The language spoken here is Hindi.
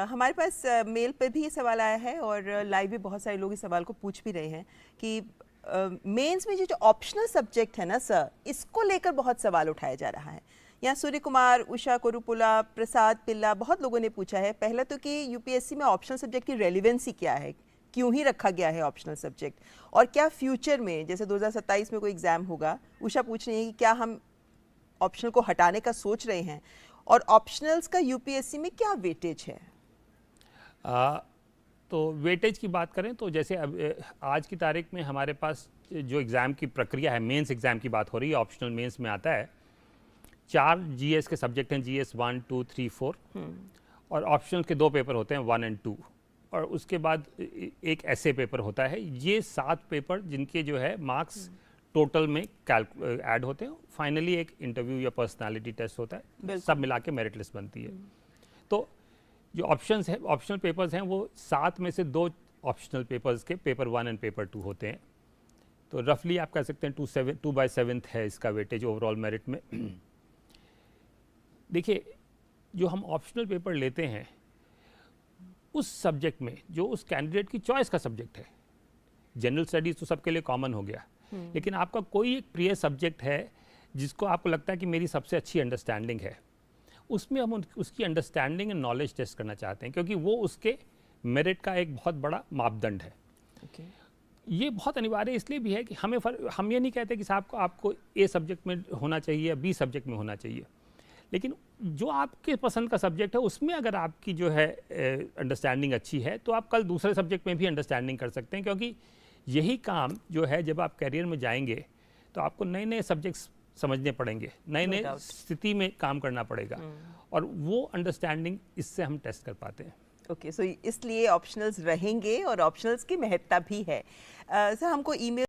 हमारे पास मेल पे भी ये सवाल आया है और लाइव भी बहुत सारे लोग इस सवाल को पूछ भी रहे हैं कि मेंस में जो ऑप्शनल सब्जेक्ट है ना सर, इसको लेकर बहुत सवाल उठाया जा रहा है। यहाँ सूर्य कुमार, उषा कोरुपुला, प्रसाद पिल्ला, बहुत लोगों ने पूछा है पहले तो कि यूपीएससी में ऑप्शनल सब्जेक्ट की रेलिवेंसी क्या है, क्यों ही रखा गया है ऑप्शनल सब्जेक्ट, और क्या फ्यूचर में जैसे 2027 में कोई एग्जाम होगा, उषा पूछ रही है कि क्या हम ऑप्शनल को हटाने का सोच रहे हैं, और ऑप्शनल्स का यूपीएससी में क्या वेटेज है? तो वेटेज की बात करें तो जैसे अब आज की तारीख में हमारे पास जो एग्ज़ाम की प्रक्रिया है, मेंस एग्ज़ाम की बात हो रही है, ऑप्शनल मेंस में आता है 4 जीएस के सब्जेक्ट हैं, जीएस 1, 2, 3, 4, और ऑप्शनल के 2 पेपर होते हैं 1 और 2, और उसके बाद एक ऐसे पेपर होता है। ये 7 पेपर जिनके जो है मार्क्स टोटल में ऐड होते हैं, फाइनली एक इंटरव्यू या पर्सनालिटी टेस्ट होता है, सब मिला के मेरिट लिस्ट बनती है। तो जो ऑप्शंस है, ऑप्शनल पेपर्स हैं, वो 7 में से 2 ऑप्शनल पेपर्स के पेपर 1 एंड पेपर 2 होते हैं। तो रफली आप कह सकते हैं 2/7 है इसका वेटेज ओवरऑल मेरिट में। देखिए, जो हम ऑप्शनल पेपर लेते हैं उस सब्जेक्ट में जो उस कैंडिडेट की चॉइस का सब्जेक्ट है, जनरल स्टडीज़ तो सबके लिए कॉमन हो गया, लेकिन आपका कोई एक प्रिय सब्जेक्ट है जिसको आपको लगता है कि मेरी सबसे अच्छी अंडरस्टैंडिंग है, उसमें हम उसकी अंडरस्टैंडिंग एंड नॉलेज टेस्ट करना चाहते हैं, क्योंकि वो उसके मेरिट का एक बहुत बड़ा मापदंड है। ये बहुत अनिवार्य इसलिए भी है कि हम ये नहीं कहते कि साहब आपको ए सब्जेक्ट में होना चाहिए या बी सब्जेक्ट में होना चाहिए, लेकिन जो आपके पसंद का सब्जेक्ट है उसमें अगर आपकी जो है अंडरस्टैंडिंग अच्छी है तो आप कल दूसरे सब्जेक्ट में भी अंडरस्टैंडिंग कर सकते हैं, क्योंकि यही काम जो है जब आप करियर में जाएंगे तो आपको नए नए सब्जेक्ट्स समझने पड़ेंगे, नए नए स्थिति में काम करना पड़ेगा, और वो अंडरस्टैंडिंग इससे हम टेस्ट कर पाते हैं। ओके, सो इसलिए ऑप्शनल्स रहेंगे और ऑप्शनल्स की महत्ता भी है। सर, हमको ईमेल